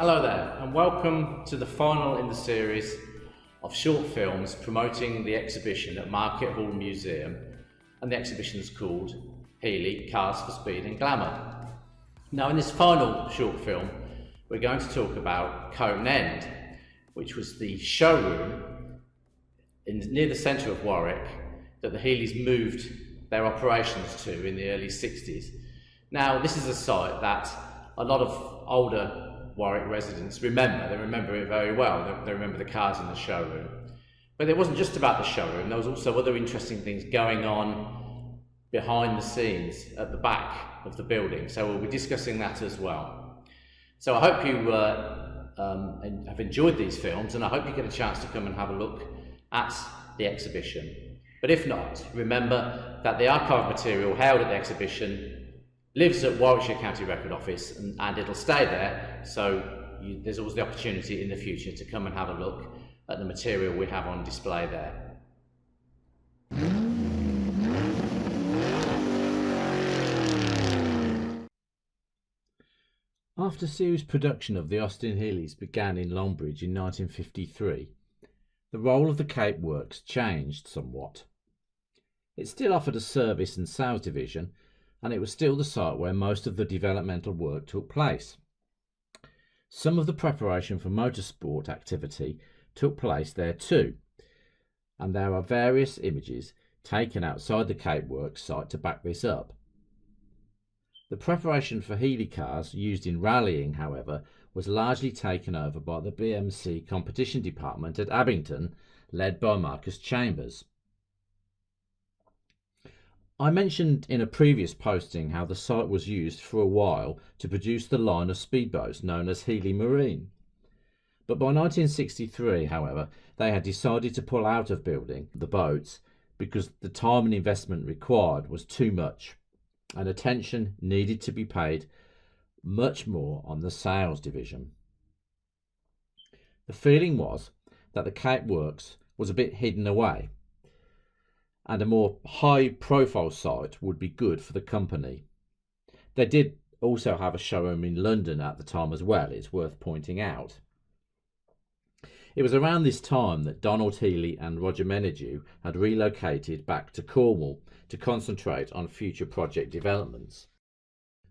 Hello there, and welcome to the final in the series of short films promoting the exhibition at Market Hall Museum, and the exhibition is called Healey Cars for Speed and Glamour. Now, in this final short film, we're going to talk about Coten End, which was the showroom near the centre of Warwick that the Healeys moved their operations to in the early 60s. Now, this is a site that a lot of older Warwick residents remember. They remember it very well. They remember the cars in the showroom. But it wasn't just about the showroom. There was also other interesting things going on behind the scenes at the back of the building. So we'll be discussing that as well. So I hope you have enjoyed these films, and I hope you get a chance to come and have a look at the exhibition. But if not, remember that the archive material held at the exhibition lives at Warwickshire County Record Office, and it'll stay there, so there's always the opportunity in the future to come and have a look at the material we have on display there. After series production of the Austin Healeys began in Longbridge in 1953, the role of the Cape Works changed somewhat. It still offered a service and sales division, and it was still the site where most of the developmental work took place. Some of the preparation for motorsport activity took place there too, and there are various images taken outside the Cape Works site to back this up. The preparation for Healey cars used in rallying, however, was largely taken over by the BMC competition department at Abington, led by Marcus Chambers. I mentioned in a previous posting how the site was used for a while to produce the line of speedboats known as Healey Marine. But by 1963, however, they had decided to pull out of building the boats because the time and investment required was too much, and attention needed to be paid much more on the sales division. The feeling was that the Cape Works was a bit hidden away, and a more high-profile site would be good for the company. They did also have a showroom in London at the time as well, it's worth pointing out. It was around this time that Donald Healey and Roger Menadue had relocated back to Cornwall to concentrate on future project developments.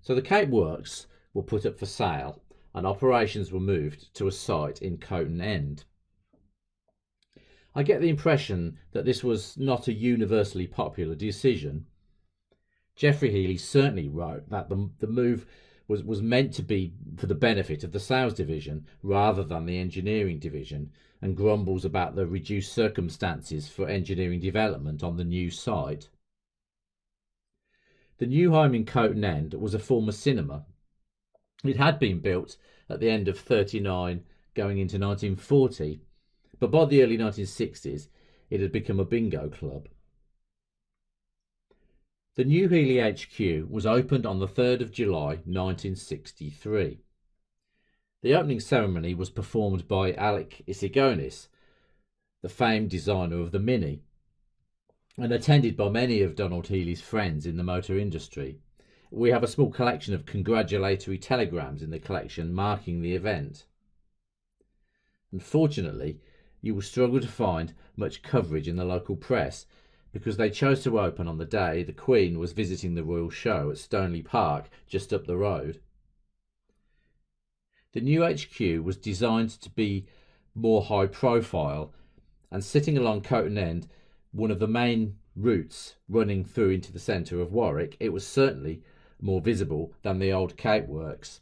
So the Cape Works were put up for sale, and operations were moved to a site in Coten End. I get the impression that this was not a universally popular decision. Geoffrey Healey certainly wrote that the move was meant to be for the benefit of the sales division rather than the engineering division, and grumbles about the reduced circumstances for engineering development on the new site. The new home in Coten End was a former cinema. It had been built at the end of 39 going into 1940, but by the early 1960s, it had become a bingo club. The new Healey HQ was opened on the 3rd of July 1963. The opening ceremony was performed by Alec Isigonis, the famed designer of the Mini, and attended by many of Donald Healey's friends in the motor industry. We have a small collection of congratulatory telegrams in the collection marking the event. Unfortunately, you will struggle to find much coverage in the local press because they chose to open on the day the Queen was visiting the Royal Show at Stoneleigh Park, just up the road. The new HQ was designed to be more high profile, and sitting along Coten End, one of the main routes running through into the centre of Warwick, it was certainly more visible than the old Cape Works,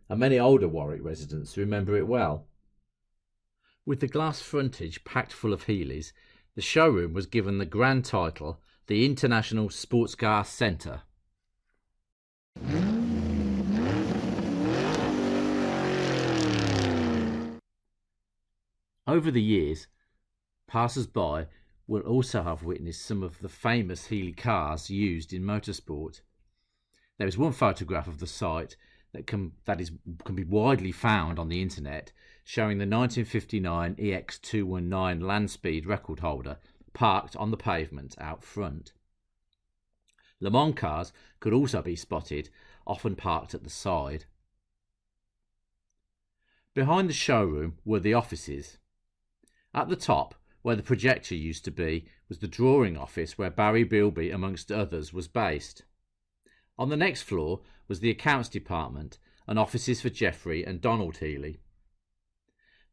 and many older Warwick residents remember it well. With the glass frontage packed full of Healeys, the showroom was given the grand title, the International Sports Car Centre. Over the years, passers-by will also have witnessed some of the famous Healey cars used in motorsport. There is one photograph of the site that can be widely found on the internet, showing the 1959 EX219 land speed record holder parked on the pavement out front. Le Mans cars could also be spotted, often parked at the side. Behind the showroom were the offices. At the top, where the projector used to be, was the drawing office where Barry Bilby, amongst others, was based. On the next floor was the accounts department and offices for Geoffrey and Donald Healey.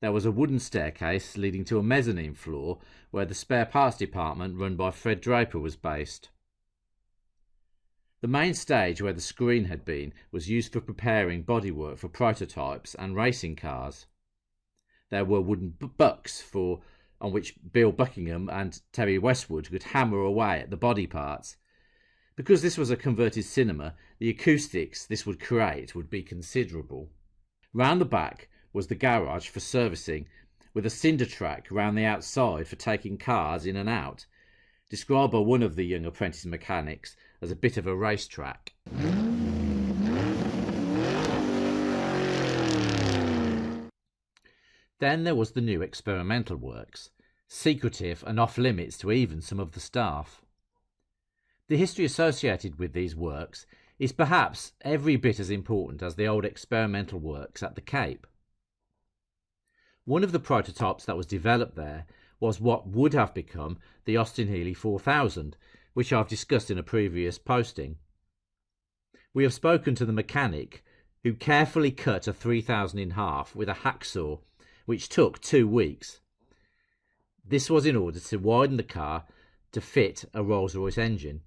There was a wooden staircase leading to a mezzanine floor where the spare parts department run by Fred Draper was based. The main stage where the screen had been was used for preparing bodywork for prototypes and racing cars. There were wooden bucks on which Bill Buckingham and Terry Westwood could hammer away at the body parts. Because this was a converted cinema, the acoustics this would create would be considerable. Round the back was the garage for servicing, with a cinder track round the outside for taking cars in and out, described by one of the young apprentice mechanics as a bit of a racetrack. Then there was the new experimental works, secretive and off limits to even some of the staff. The history associated with these works is perhaps every bit as important as the old experimental works at the Cape. One of the prototypes that was developed there was what would have become the Austin Healey 4000, which I've discussed in a previous posting. We have spoken to the mechanic who carefully cut a 3000 in half with a hacksaw, which took 2 weeks. This was in order to widen the car to fit a Rolls-Royce engine.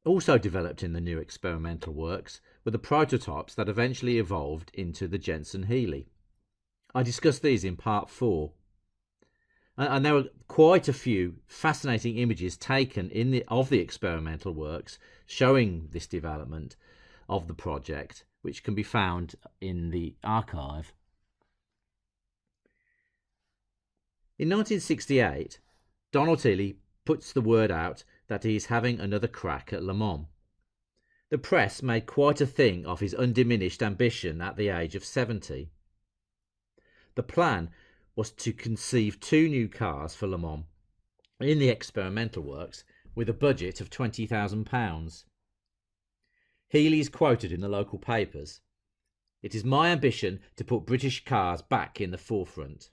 Also developed in the new experimental works were the prototypes that eventually evolved into the Jensen Healey. I discussed these in part 4. And there were quite a few fascinating images taken of the experimental works showing this development of the project, which can be found in the archive. In 1968, Donald Healey puts the word out that he is having another crack at Le Mans. The press made quite a thing of his undiminished ambition at the age of 70. The plan was to conceive 2 new cars for Le Mans in the experimental works with a budget of £20,000. Healey is quoted in the local papers. "It is my ambition to put British cars back in the forefront.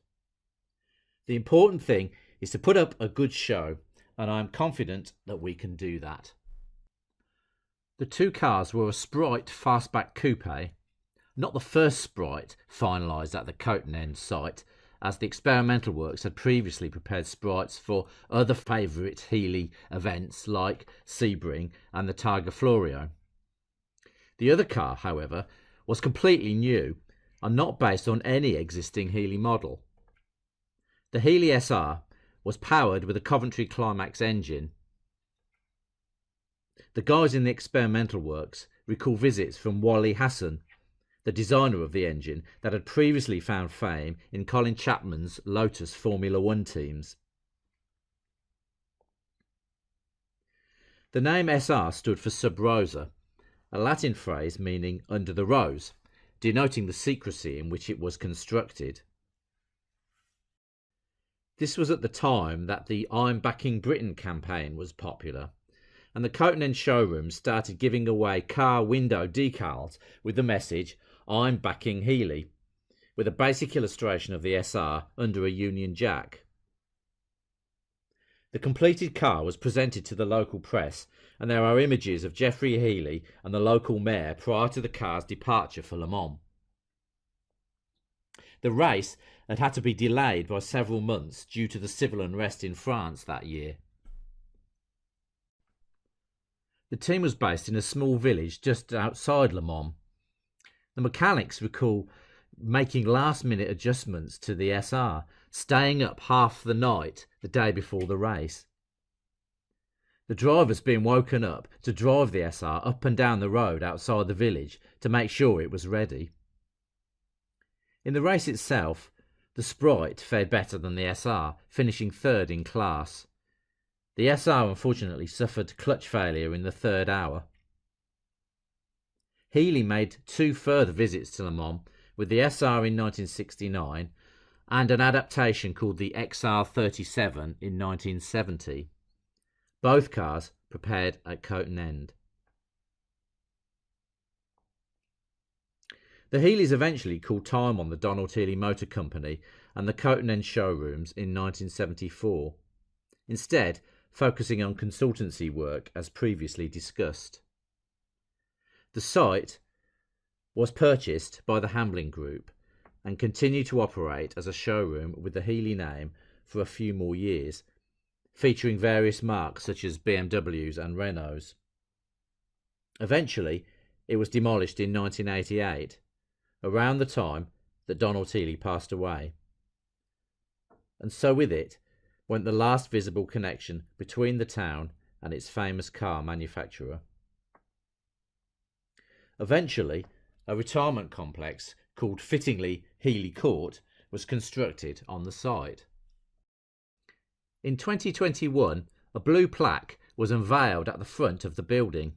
The important thing is to put up a good show, and I am confident that we can do that." The 2 cars were a Sprite fastback coupe, not the first Sprite finalised at the Coten End site, as the experimental works had previously prepared Sprites for other favourite Healey events like Sebring and the Tiger Florio. The other car, however, was completely new and not based on any existing Healey model. The Healey SR was powered with a Coventry Climax engine. The guys in the experimental works recall visits from Wally Hassan, the designer of the engine that had previously found fame in Colin Chapman's Lotus Formula One teams. The name SR stood for Sub Rosa, a Latin phrase meaning under the rose, denoting the secrecy in which it was constructed. This was at the time that the I'm Backing Britain campaign was popular, and the Coten End showrooms started giving away car window decals with the message "I'm backing Healey," with a basic illustration of the SR under a Union Jack. The completed car was presented to the local press, and there are images of Geoffrey Healey and the local mayor prior to the car's departure for Le Mans. The race had to be delayed by several months due to the civil unrest in France that year. The team was based in a small village just outside Le Mans. The mechanics recall making last-minute adjustments to the SR, staying up half the night the day before the race. The drivers being woken up to drive the SR up and down the road outside the village to make sure it was ready. In the race itself, the Sprite fared better than the SR, finishing 3rd in class. The SR unfortunately suffered clutch failure in the 3rd hour. Healey made 2 further visits to Le Mans, with the SR in 1969 and an adaptation called the XR37 in 1970. Both cars prepared at Coten End. The Healeys eventually called time on the Donald Healey Motor Company and the Coten End showrooms in 1974, instead focusing on consultancy work as previously discussed. The site was purchased by the Hamblin Group and continued to operate as a showroom with the Healey name for a few more years, featuring various marques such as BMWs and Renaults. Eventually, it was demolished in 1988, around the time that Donald Healey passed away. And so with it went the last visible connection between the town and its famous car manufacturer. Eventually, a retirement complex called fittingly Healey Court was constructed on the site. In 2021, a blue plaque was unveiled at the front of the building,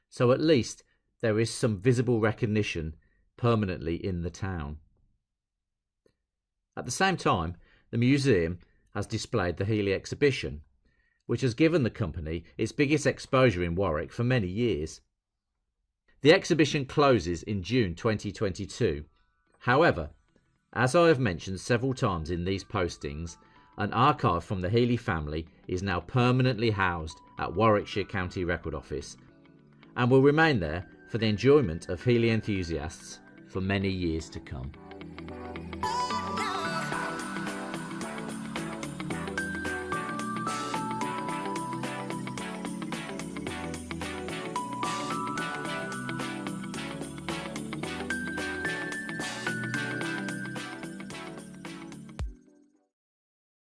so at least there is some visible recognition permanently in the town. At the same time, the museum has displayed the Healey exhibition, which has given the company its biggest exposure in Warwick for many years. The exhibition closes in June 2022. However, as I have mentioned several times in these postings, an archive from the Healey family is now permanently housed at Warwickshire County Record Office and will remain there for the enjoyment of Healey enthusiasts for many years to come.